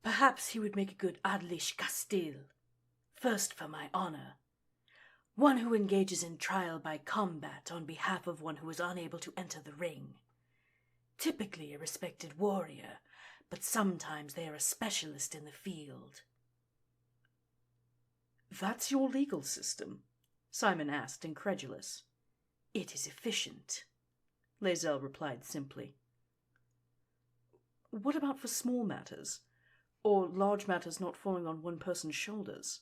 Perhaps he would make a good Adlish Castile. First for my honor. One who engages in trial by combat on behalf of one who is unable to enter the ring. Typically a respected warrior, but sometimes they are a specialist in the field. That's your legal system? Simon asked, incredulous. It is efficient, Lae'zel replied simply. What about for small matters, or large matters not falling on one person's shoulders?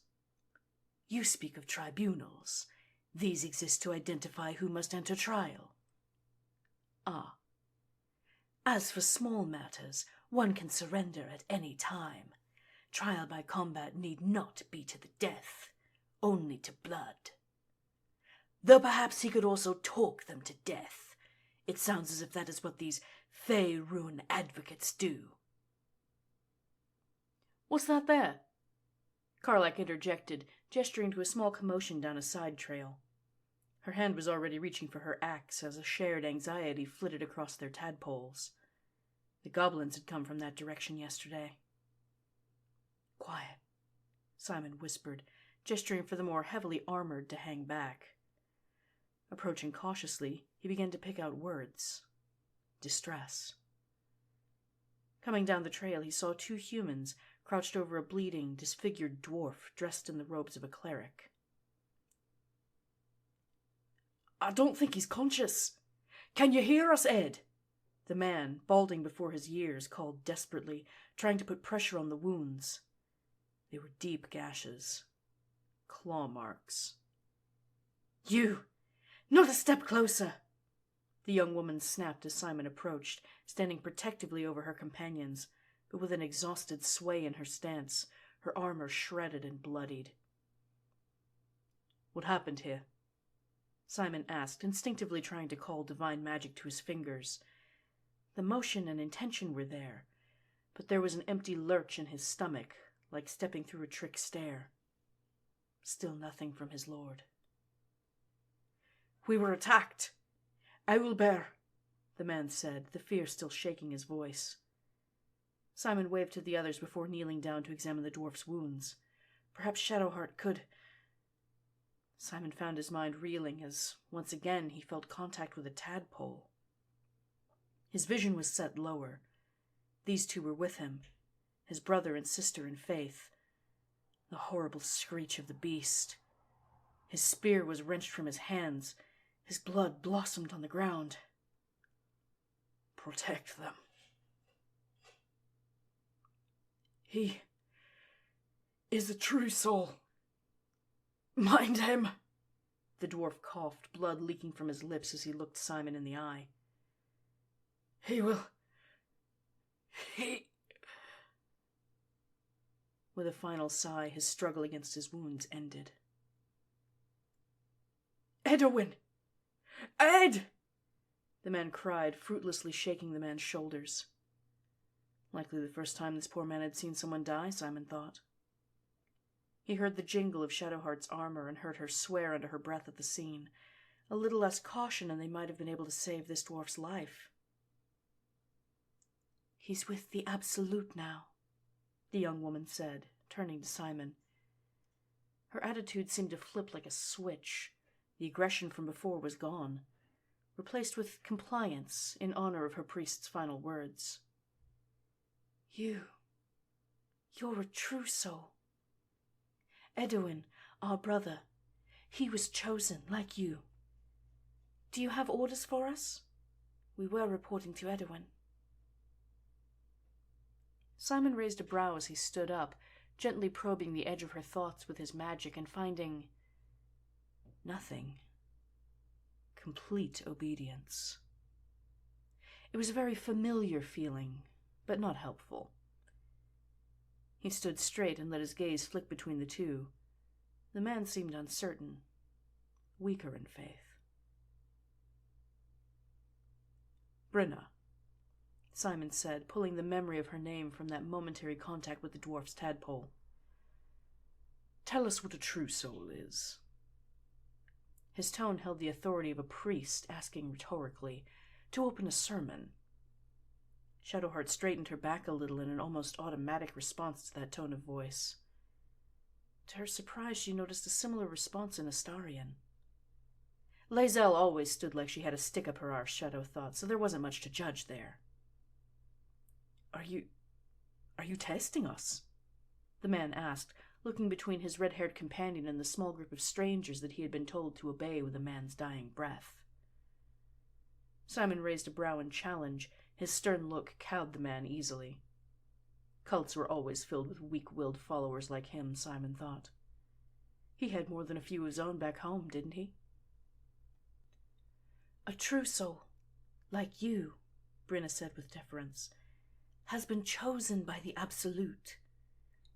You speak of tribunals. These exist to identify who must enter trial. Ah. As for small matters, one can surrender at any time. Trial by combat need not be to the death, only to blood. Though perhaps he could also talk them to death. It sounds as if that is what these Fey Rune advocates do. What's that there? Karlak interjected, gesturing to a small commotion down a side trail. Her hand was already reaching for her axe as a shared anxiety flitted across their tadpoles. The goblins had come from that direction yesterday. Quiet, Simon whispered, gesturing for the more heavily armored to hang back. Approaching cautiously, he began to pick out words. Distress. Coming down the trail, he saw two humans crouched over a bleeding, disfigured dwarf dressed in the robes of a cleric. I don't think he's conscious. Can you hear us, Ed? The man, balding before his years, called desperately, trying to put pressure on the wounds. They were deep gashes. Claw marks. You! Not a step closer! The young woman snapped as Simon approached, standing protectively over her companions, but with an exhausted sway in her stance, her armor shredded and bloodied. What happened here? Simon asked, instinctively trying to call divine magic to his fingers. The motion and intention were there, but there was an empty lurch in his stomach, like stepping through a trick stair. Still nothing from his lord. We were attacked. Owlbear, the man said, the fear still shaking his voice. Simon waved to the others before kneeling down to examine the dwarf's wounds. Perhaps Shadowheart could... Simon found his mind reeling as, once again, he felt contact with a tadpole. His vision was set lower. These two were with him, his brother and sister in faith. The horrible screech of the beast. His spear was wrenched from his hands. His blood blossomed on the ground. Protect them. He is a true soul. Mind him. The dwarf coughed, blood leaking from his lips as he looked Simon in the eye. He will... With a final sigh, his struggle against his wounds ended. Edwin! Ed! The man cried, fruitlessly shaking the man's shoulders. Likely the first time this poor man had seen someone die, Simon thought. He heard the jingle of Shadowheart's armor and heard her swear under her breath at the scene. A little less caution and they might have been able to save this dwarf's life. He's with the Absolute now, the young woman said, turning to Simon. Her attitude seemed to flip like a switch. The aggression from before was gone, replaced with compliance in honor of her priest's final words. You're a true soul. Edwin, our brother, he was chosen like you. Do you have orders for us? We were reporting to Edwin. Simon raised a brow as he stood up, gently probing the edge of her thoughts with his magic and finding... nothing. Complete obedience. It was a very familiar feeling, but not helpful. He stood straight and let his gaze flick between the two. The man seemed uncertain, weaker in faith. Brenna, Simon said, pulling the memory of her name from that momentary contact with the dwarf's tadpole. Tell us what a true soul is. His tone held the authority of a priest asking rhetorically to open a sermon. Shadowheart straightened her back a little in an almost automatic response to that tone of voice. To her surprise, she noticed a similar response in Astarion. Lae'zel always stood like she had a stick up her arse, Shadow thought, so there wasn't much to judge there. Are you testing us? The man asked, looking between his red-haired companion and the small group of strangers that he had been told to obey with a man's dying breath. Simon raised a brow in challenge. His stern look cowed the man easily. Cults were always filled with weak-willed followers like him, Simon thought. He had more than a few of his own back home, didn't he? A true soul, like you, Brenna said with deference, has been chosen by the Absolute.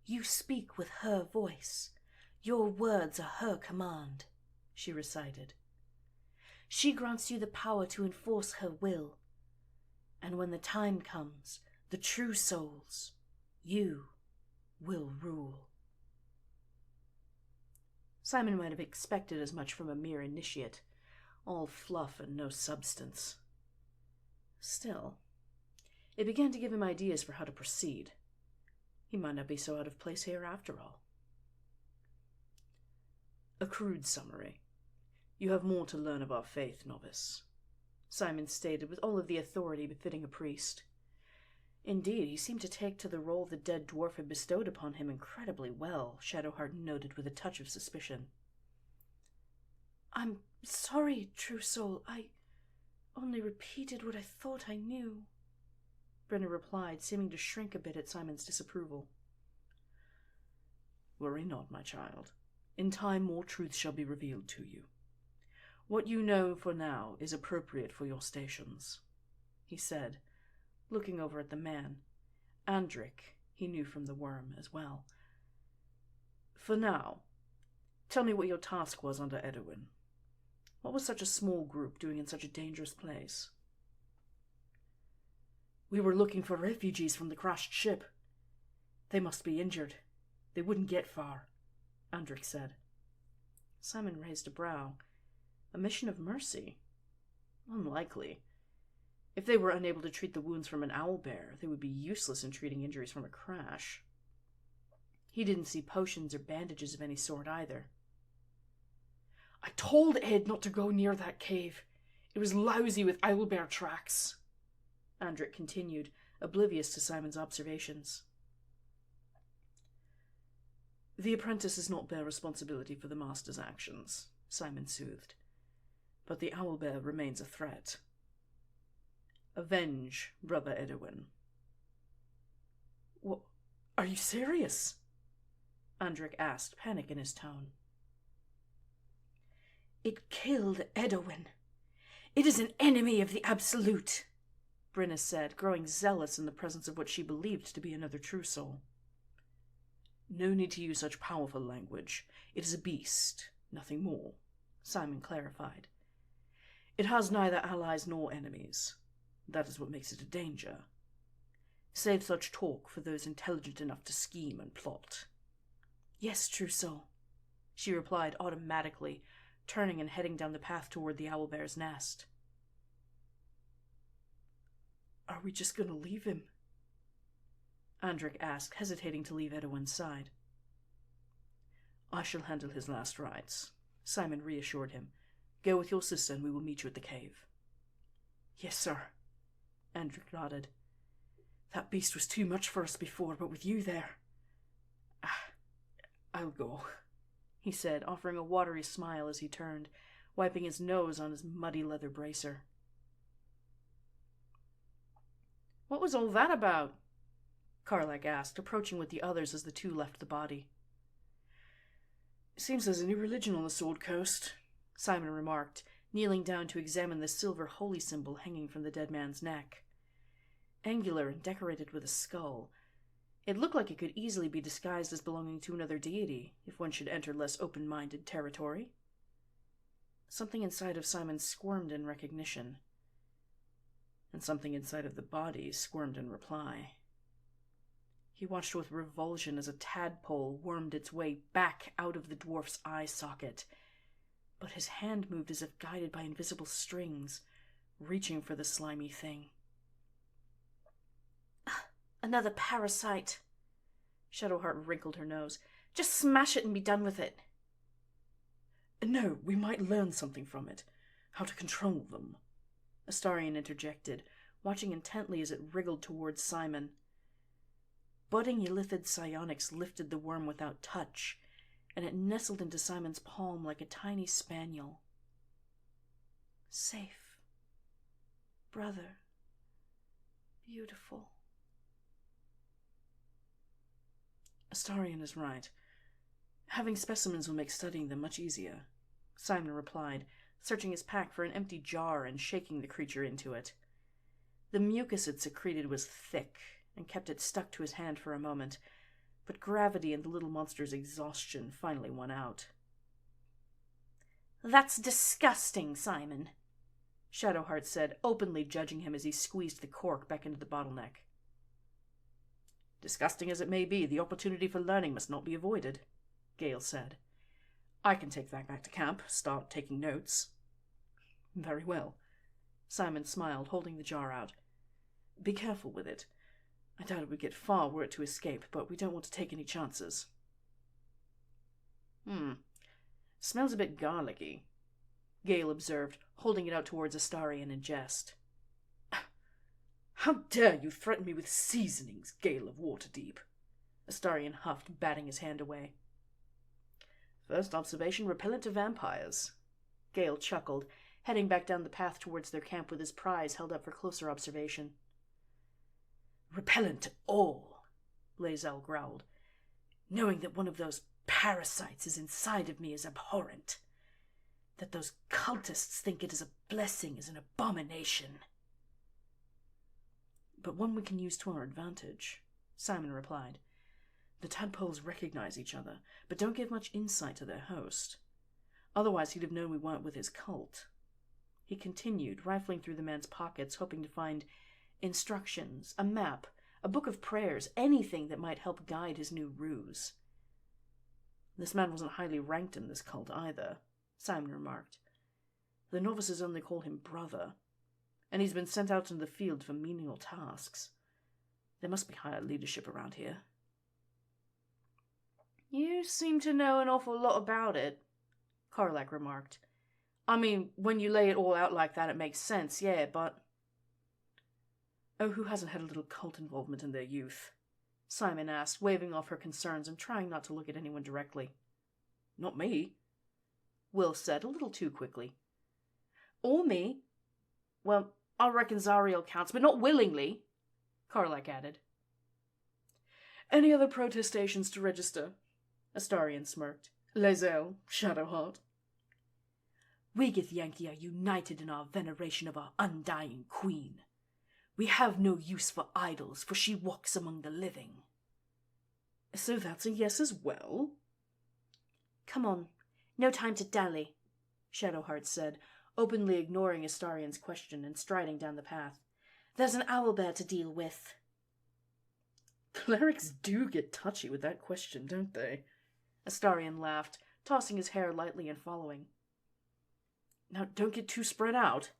You speak with her voice. Your words are her command, she recited. She grants you the power to enforce her will. And when the time comes, the true souls, you, will rule. Simon might have expected as much from a mere initiate, all fluff and no substance. Still, it began to give him ideas for how to proceed. He might not be so out of place here after all. A crude summary. You have more to learn of our faith, novice, Simon stated with all of the authority befitting a priest. Indeed, he seemed to take to the role the dead dwarf had bestowed upon him incredibly well, Shadowheart noted with a touch of suspicion. I'm sorry, true soul. I only repeated what I thought I knew, Brenna replied, seeming to shrink a bit at Simon's disapproval. Worry not, my child. In time more truth shall be revealed to you. What you know for now is appropriate for your stations, he said, looking over at the man. Andric, he knew from the worm as well. For now, tell me what your task was under Edwin. What was such a small group doing in such a dangerous place? We were looking for refugees from the crashed ship. They must be injured. They wouldn't get far, Andric said. Simon raised a brow. A mission of mercy? Unlikely. If they were unable to treat the wounds from an owlbear, they would be useless in treating injuries from a crash. He didn't see potions or bandages of any sort either. I told Ed not to go near that cave. It was lousy with owlbear tracks, Andric continued, oblivious to Simon's observations. The apprentice does not bear responsibility for the master's actions, Simon soothed. But the owlbear remains a threat. Avenge, brother Edwin. What? Are you serious? Andric asked, panic in his tone. It killed Edwin. It is an enemy of the Absolute, Brenna said, growing zealous in the presence of what she believed to be another true soul. No need to use such powerful language. It is a beast, nothing more, Simon clarified. It has neither allies nor enemies. That is what makes it a danger. Save such talk for those intelligent enough to scheme and plot. Yes, true soul, she replied automatically, turning and heading down the path toward the owlbear's nest. Are we just going to leave him? Andric asked, hesitating to leave Edwin's side. I shall handle his last rites, Simon reassured him. Go with your sister and we will meet you at the cave. Yes, sir, Andric nodded. That beast was too much for us before, but with you there... I'll go, he said, offering a watery smile as he turned, wiping his nose on his muddy leather bracer. What was all that about? Karlach asked, approaching with the others as the two left the body. Seems there's a new religion on the Sword Coast, Simon remarked, kneeling down to examine the silver holy symbol hanging from the dead man's neck. Angular and decorated with a skull, it looked like it could easily be disguised as belonging to another deity, if one should enter less open-minded territory. Something inside of Simon squirmed in recognition, and something inside of the body squirmed in reply. He watched with revulsion as a tadpole wormed its way back out of the dwarf's eye socket, but his hand moved as if guided by invisible strings, reaching for the slimy thing. Another parasite. Shadowheart wrinkled her nose. Just smash it and be done with it. No, we might learn something from it. How to control them. Astarion interjected, watching intently as it wriggled towards Simon. Budding Illithid psionics lifted the worm without touch, and it nestled into Simon's palm like a tiny spaniel. Safe. Brother. Beautiful. Astarion is right. Having specimens will make studying them much easier, Simon replied, searching his pack for an empty jar and shaking the creature into it. The mucus it secreted was thick and kept it stuck to his hand for a moment, but gravity and the little monster's exhaustion finally won out. That's disgusting, Simon, Shadowheart said, openly judging him as he squeezed the cork back into the bottleneck. Disgusting as it may be, the opportunity for learning must not be avoided, Gale said. I can take that back to camp, start taking notes. Very well. Simon smiled, holding the jar out. Be careful with it. I doubt it would get far were it to escape, but we don't want to take any chances. Smells a bit garlicky, Gale observed, holding it out towards Astarion in jest. How dare you threaten me with seasonings, Gale of Waterdeep? Astarion huffed, batting his hand away. First observation, repellent to vampires. Gale chuckled, heading back down the path towards their camp with his prize held up for closer observation. Repellent to all, Lae'zel growled. Knowing that one of those parasites is inside of me is abhorrent. That those cultists think it is a blessing is an abomination. But one we can use to our advantage, Simon replied. The tadpoles recognize each other, but don't give much insight to their host. Otherwise he'd have known we weren't with his cult. He continued, rifling through the man's pockets, hoping to find instructions, a map, a book of prayers, anything that might help guide his new ruse. This man wasn't highly ranked in this cult either, Simon remarked. The novices only call him brother, and he's been sent out into the field for menial tasks. There must be higher leadership around here. You seem to know an awful lot about it, Karlak remarked. I mean, when you lay it all out like that, it makes sense, yeah, but... Oh, who hasn't had a little cult involvement in their youth? Simon asked, waving off her concerns and trying not to look at anyone directly. Not me, Will said, a little too quickly. Or me. Well, I reckon Zariel counts, but not willingly, Karlak added. Any other protestations to register? Astarion smirked. Lae'zel, Shadowheart. We Githyanki are united in our veneration of our undying queen. We have no use for idols, for she walks among the living. So that's a yes as well? Come on, no time to dally, Shadowheart said, openly ignoring Astarion's question and striding down the path. There's an owlbear to deal with. Clerics do get touchy with that question, don't they? Astarion laughed, tossing his hair lightly and following. Now, don't get too spread out,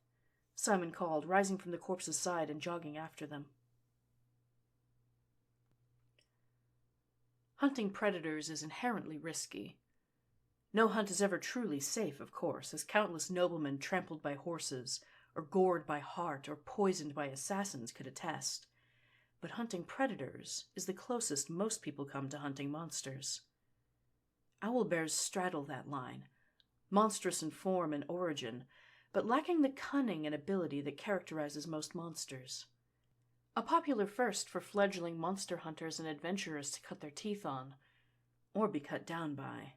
Simon called, rising from the corpse's side and jogging after them. Hunting predators is inherently risky. No hunt is ever truly safe, of course, as countless noblemen trampled by horses, or gored by hart, or poisoned by assassins could attest. But hunting predators is the closest most people come to hunting monsters. Owlbears straddle that line, monstrous in form and origin, but lacking the cunning and ability that characterizes most monsters. A popular first for fledgling monster hunters and adventurers to cut their teeth on, or be cut down by.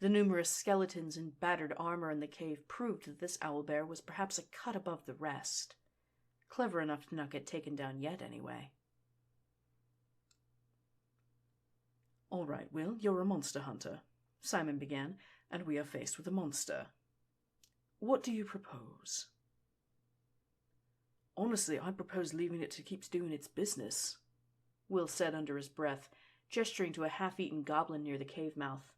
The numerous skeletons and battered armor in the cave proved that this owlbear was perhaps a cut above the rest. Clever enough to not get taken down yet, anyway. All right, Will, you're a monster hunter, Simon began, and we are faced with a monster. What do you propose? Honestly, I propose leaving it to keep doing its business, Will said under his breath, gesturing to a half-eaten goblin near the cave mouth.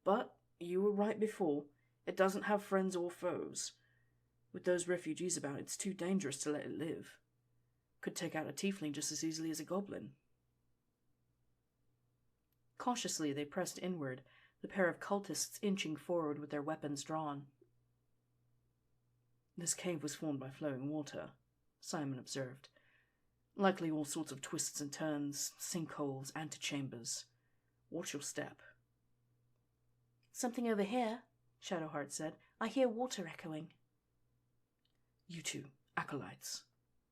But you were right before. It doesn't have friends or foes. With those refugees about, it's too dangerous to let it live. Could take out a tiefling just as easily as a goblin. Cautiously, they pressed inward, the pair of cultists inching forward with their weapons drawn. This cave was formed by flowing water, Simon observed. Likely all sorts of twists and turns, sinkholes, antechambers. Watch your step. Something over here, Shadowheart said. I hear water echoing. You two, acolytes,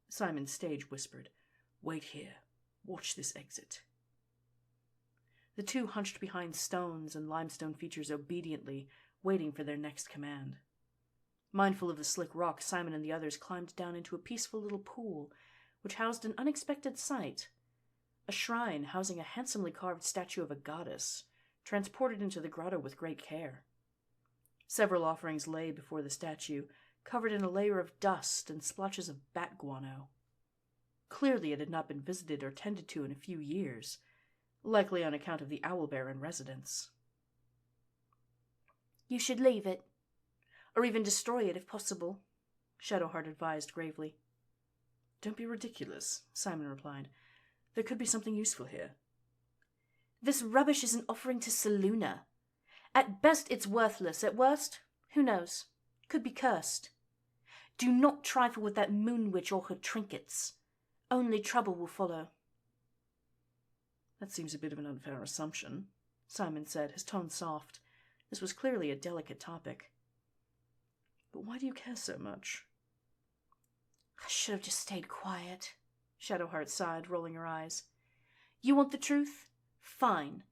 Simon Stage whispered. Wait here. Watch this exit. The two hunched behind stones and limestone features obediently, waiting for their next command. Mindful of the slick rock, Simon and the others climbed down into a peaceful little pool, which housed an unexpected sight. A shrine housing a handsomely carved statue of a goddess, transported into the grotto with great care. Several offerings lay before the statue, covered in a layer of dust and splotches of bat guano. Clearly it had not been visited or tended to in a few years, likely on account of the owlbear in residence. You should leave it, or even destroy it if possible, Shadowheart advised gravely. Don't be ridiculous, Simon replied. There could be something useful here. This rubbish is an offering to Selûne. At best it's worthless, at worst, who knows, could be cursed. Do not trifle with that moon witch or her trinkets. Only trouble will follow. That seems a bit of an unfair assumption, Simon said, his tone soft. This was clearly a delicate topic. But why do you care so much? I should have just stayed quiet, Shadowheart sighed, rolling her eyes. You want the truth? Fine.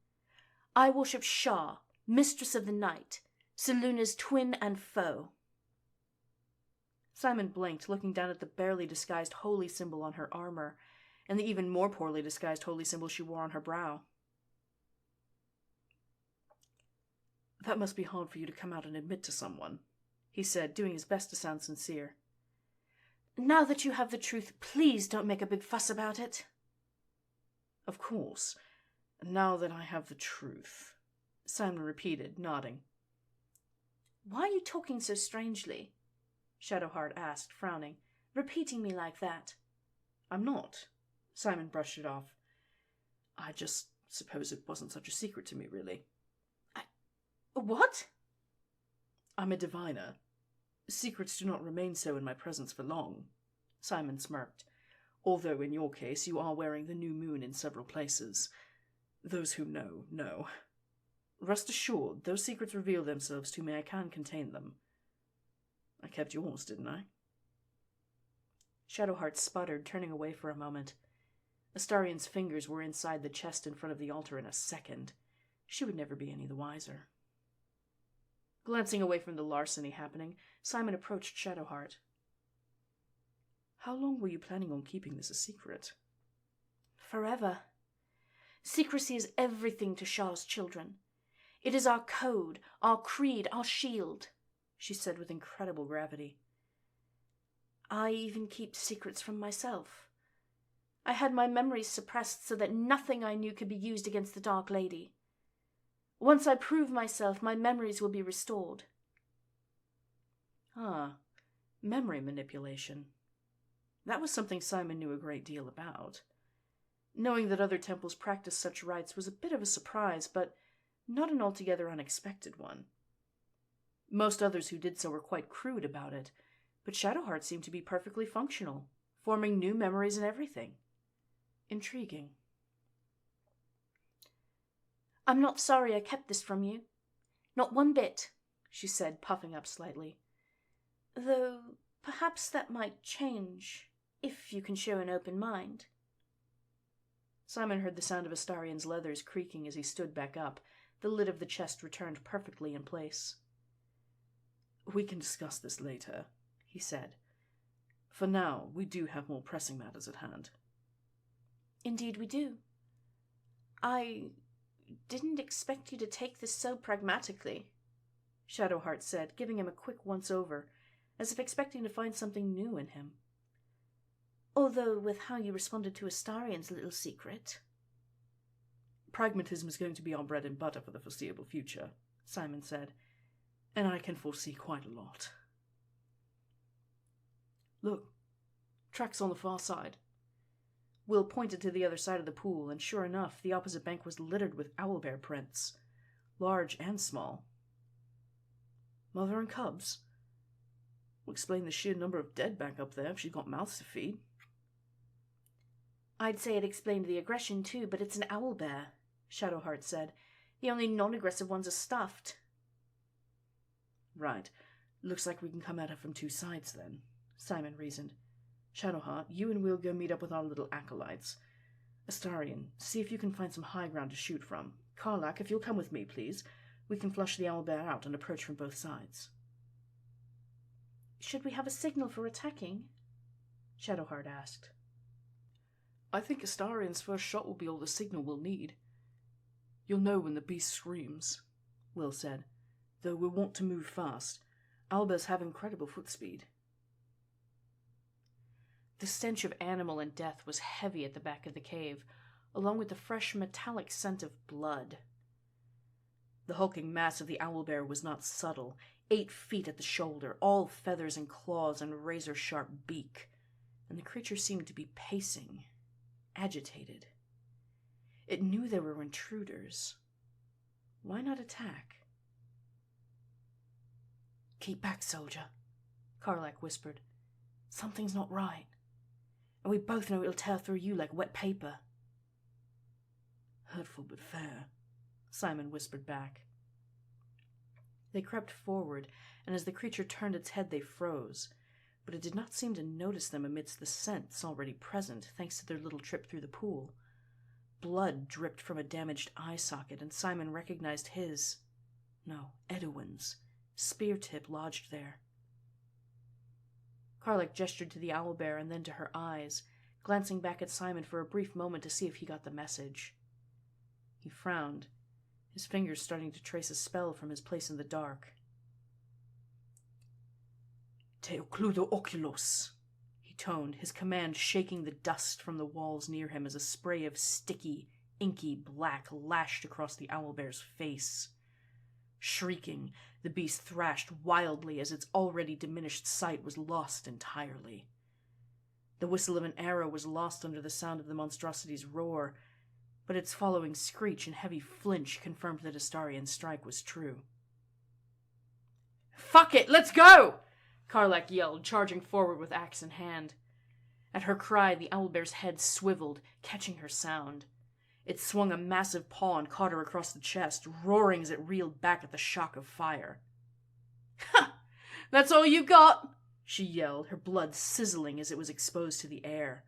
I worship Shah, mistress of the night, Selûne's twin and foe. Simon blinked, looking down at the barely disguised holy symbol on her armor, and the even more poorly disguised holy symbol she wore on her brow. That must be hard for you to come out and admit to someone, he said, doing his best to sound sincere. Now that you have the truth, please don't make a big fuss about it. Of course. Now that I have the truth, Simon repeated, nodding. Why are you talking so strangely? Shadowheart asked, frowning, repeating me like that. I'm not. Simon brushed it off. I just suppose it wasn't such a secret to me, really. What? I'm a diviner. Secrets do not remain so in my presence for long, Simon smirked, although in your case you are wearing the new moon in several places. Those who know, know. Rest assured, those secrets reveal themselves to me. I can contain them. I kept yours, didn't I? Shadowheart sputtered, turning away for a moment. Astarion's fingers were inside the chest in front of the altar in a second. She would never be any the wiser. Glancing away from the larceny happening, Simon approached Shadowheart. How long were you planning on keeping this a secret? Forever. Secrecy is everything to Shah's children. It is our code, our creed, our shield, she said with incredible gravity. I even keep secrets from myself. I had my memories suppressed so that nothing I knew could be used against the Dark Lady. Once I prove myself, my memories will be restored. Ah, memory manipulation. That was something Simon knew a great deal about. Knowing that other temples practiced such rites was a bit of a surprise, but not an altogether unexpected one. Most others who did so were quite crude about it, but Shadowheart seemed to be perfectly functional, forming new memories and everything. Intriguing. I'm not sorry I kept this from you. Not one bit, she said, puffing up slightly. Though perhaps that might change, if you can show an open mind. Simon heard the sound of Astarion's leathers creaking as he stood back up, the lid of the chest returned perfectly in place. We can discuss this later, he said. For now, we do have more pressing matters at hand. Indeed we do. I didn't expect you to take this so pragmatically, Shadowheart said, giving him a quick once-over, as if expecting to find something new in him. Although with how you responded to Astarion's little secret. Pragmatism is going to be our bread and butter for the foreseeable future, Simon said, and I can foresee quite a lot. Look, tracks on the far side, Will pointed to the other side of the pool, and sure enough, the opposite bank was littered with owlbear prints, large and small. Mother and cubs. Will explain the sheer number of dead back up there if she's got mouths to feed. I'd say it explained the aggression too, but it's an owlbear, Shadowheart said. The only non-aggressive ones are stuffed. Right. Looks like we can come at her from two sides then, Simon reasoned. Shadowheart, you and Will go meet up with our little acolytes. Astarion, see if you can find some high ground to shoot from. Karlak, if you'll come with me, please. We can flush the owlbear out and approach from both sides. Should we have a signal for attacking? Shadowheart asked. I think Astarion's first shot will be all the signal we'll need. You'll know when the beast screams, Will said, though we'll want to move fast. Owlbears have incredible foot speed. The stench of animal and death was heavy at the back of the cave, along with the fresh metallic scent of blood. The hulking mass of the owlbear was not subtle, 8 feet at the shoulder, all feathers and claws and razor-sharp beak, and the creature seemed to be pacing, agitated. It knew there were intruders. Why not attack? Keep back, soldier, Karlak whispered. Something's not right, and we both know it'll tear through you like wet paper. Hurtful but fair, Simon whispered back. They crept forward, and as the creature turned its head they froze, but it did not seem to notice them amidst the scents already present, thanks to their little trip through the pool. Blood dripped from a damaged eye socket, and Simon recognized Edwin's, spear tip lodged there. Karlak gestured to the owlbear and then to her eyes, glancing back at Simon for a brief moment to see if he got the message. He frowned, his fingers starting to trace a spell from his place in the dark. Te occludo oculos, he toned, his command shaking the dust from the walls near him as a spray of sticky, inky black lashed across the owlbear's face. Shrieking, the beast thrashed wildly as its already diminished sight was lost entirely. The whistle of an arrow was lost under the sound of the monstrosity's roar, but its following screech and heavy flinch confirmed that Astarion's strike was true. "Fuck it, let's go!" Karlak yelled, charging forward with axe in hand. At her cry, the owlbear's head swiveled, catching her sound. It swung a massive paw and caught her across the chest, roaring as it reeled back at the shock of fire. "Ha! That's all you got!" she yelled, her blood sizzling as it was exposed to the air.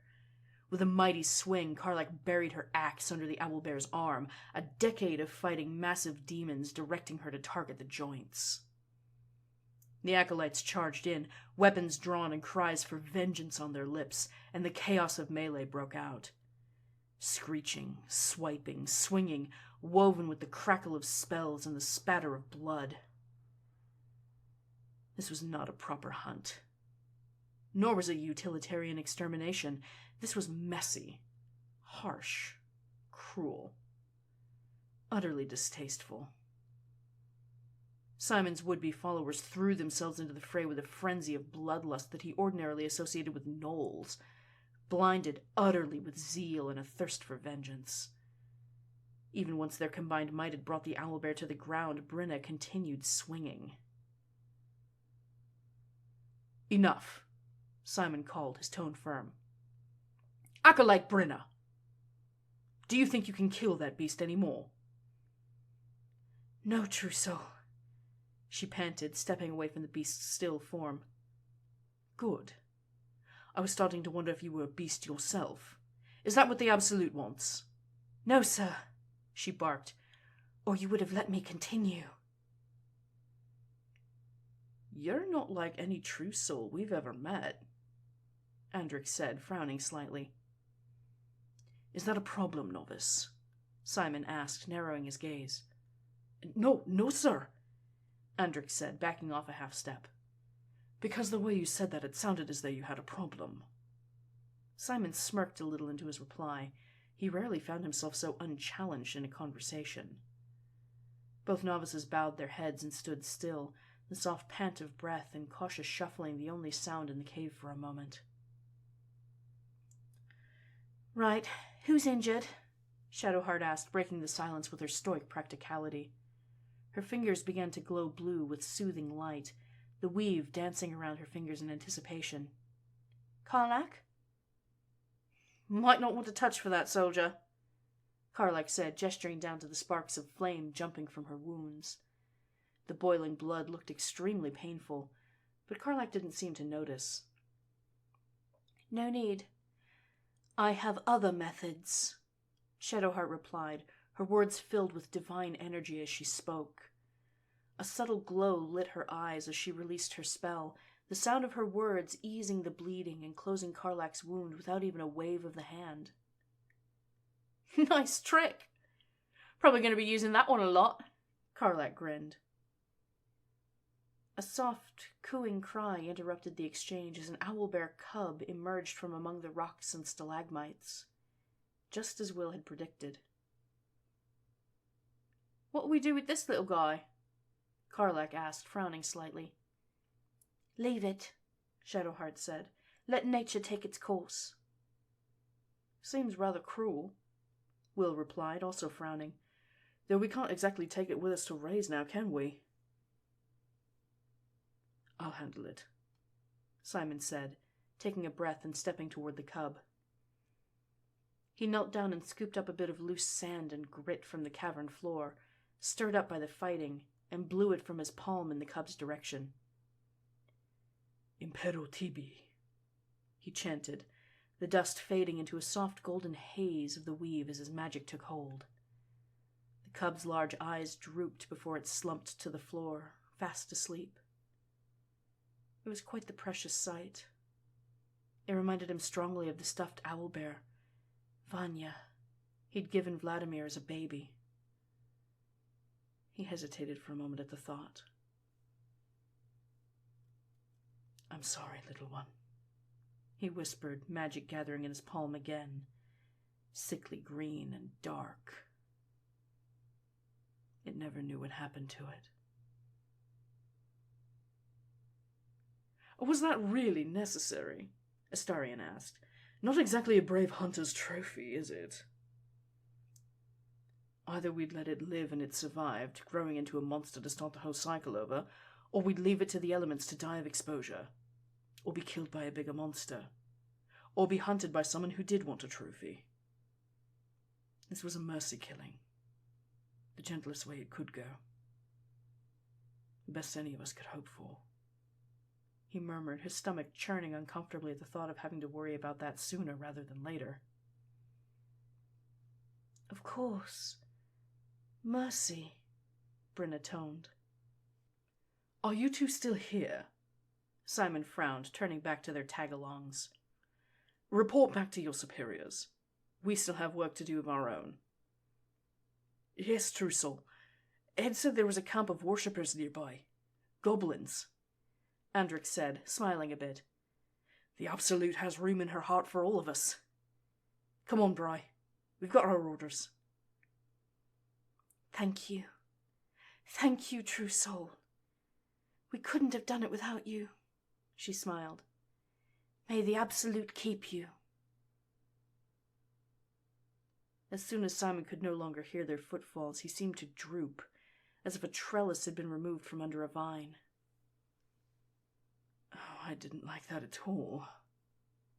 With a mighty swing, Karlak buried her axe under the owlbear's arm, a decade of fighting massive demons directing her to target the joints. The acolytes charged in, weapons drawn and cries for vengeance on their lips, and the chaos of melee broke out. Screeching, swiping, swinging, woven with the crackle of spells and the spatter of blood. This was not a proper hunt. Nor was it utilitarian extermination. This was messy, harsh, cruel, utterly distasteful. Simon's would-be followers threw themselves into the fray with a frenzy of bloodlust that he ordinarily associated with gnolls, blinded utterly with zeal and a thirst for vengeance. Even once their combined might had brought the owlbear to the ground, Brenna continued swinging. "Enough," Simon called, his tone firm. "Acolyte Brenna, do you think you can kill that beast any more?" "No, true soul," she panted, stepping away from the beast's still form. "Good. I was starting to wonder if you were a beast yourself. Is that what the Absolute wants?" "No, sir," she barked, "or you would have let me continue." "You're not like any true soul we've ever met," Andric said, frowning slightly. "Is that a problem, novice?" Simon asked, narrowing his gaze. No, sir," Andric said, backing off a half-step. "Because the way you said that, it sounded as though you had a problem." Simon smirked a little into his reply. He rarely found himself so unchallenged in a conversation. Both novices bowed their heads and stood still, the soft pant of breath and cautious shuffling the only sound in the cave for a moment. Right. Who's injured? Shadowheart asked, breaking the silence with her stoic practicality. Her fingers began to glow blue with soothing light, the weave dancing around her fingers in anticipation. Karlak? Might not want to touch for that, soldier, Karlak said, gesturing down to the sparks of flame jumping from her wounds. The boiling blood looked extremely painful, but Karlak didn't seem to notice. No need. I have other methods, Shadowheart replied, her words filled with divine energy as she spoke. A subtle glow lit her eyes as she released her spell, the sound of her words easing the bleeding and closing Karlak's wound without even a wave of the hand. Nice trick! Probably going to be using that one a lot, Karlak grinned. A soft, cooing cry interrupted the exchange as an owlbear cub emerged from among the rocks and stalagmites, just as Will had predicted. What'll we do with this little guy? Karlak asked, frowning slightly. Leave it, Shadowheart said. Let nature take its course. Seems rather cruel, Will replied, also frowning. Though we can't exactly take it with us to raise now, can we? I'll handle it, Simon said, taking a breath and stepping toward the cub. He knelt down and scooped up a bit of loose sand and grit from the cavern floor, stirred up by the fighting, and blew it from his palm in the cub's direction. Impero tibi, he chanted, the dust fading into a soft golden haze of the weave as his magic took hold. The cub's large eyes drooped before it slumped to the floor, fast asleep. It was quite the precious sight. It reminded him strongly of the stuffed owlbear, Vanya, he'd given Vladimir as a baby. He hesitated for a moment at the thought. I'm sorry, little one, he whispered, magic gathering in his palm again, sickly green and dark. It never knew what happened to it. Was that really necessary? Astarion asked. Not exactly a brave hunter's trophy, is it? Either we'd let it live and it survived, growing into a monster to start the whole cycle over, or we'd leave it to the elements to die of exposure, or be killed by a bigger monster, or be hunted by someone who did want a trophy. This was a mercy killing, the gentlest way it could go. The best any of us could hope for. He murmured, his stomach churning uncomfortably at the thought of having to worry about that sooner rather than later. Of course. Mercy, Brynna toned. Are you two still here? Simon frowned, turning back to their tag-alongs. Report back to your superiors. We still have work to do of our own. Yes, true soul. Ed said there was a camp of worshippers nearby. Goblins, Andric said, smiling a bit. The Absolute has room in her heart for all of us. Come on, Bry. We've got our orders. Thank you. Thank you, true soul. We couldn't have done it without you, she smiled. May the Absolute keep you. As soon as Simon could no longer hear their footfalls, he seemed to droop, as if a trellis had been removed from under a vine. Oh, I didn't like that at all,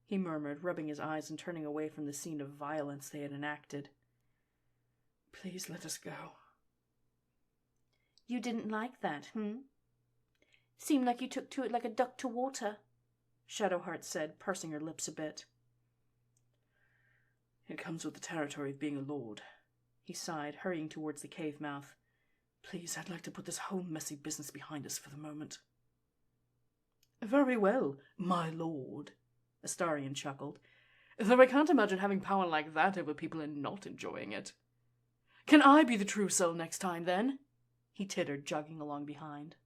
he murmured, rubbing his eyes and turning away from the scene of violence they had enacted. Please let us go. You didn't like that, Seemed like you took to it like a duck to water, Shadowheart said, pursing her lips a bit. It comes with the territory of being a lord, he sighed, hurrying towards the cave mouth. Please, I'd like to put this whole messy business behind us for the moment. Very well, my lord, Astarion chuckled, though I can't imagine having power like that over people and not enjoying it. Can I be the true soul next time, then? He tittered, jogging along behind.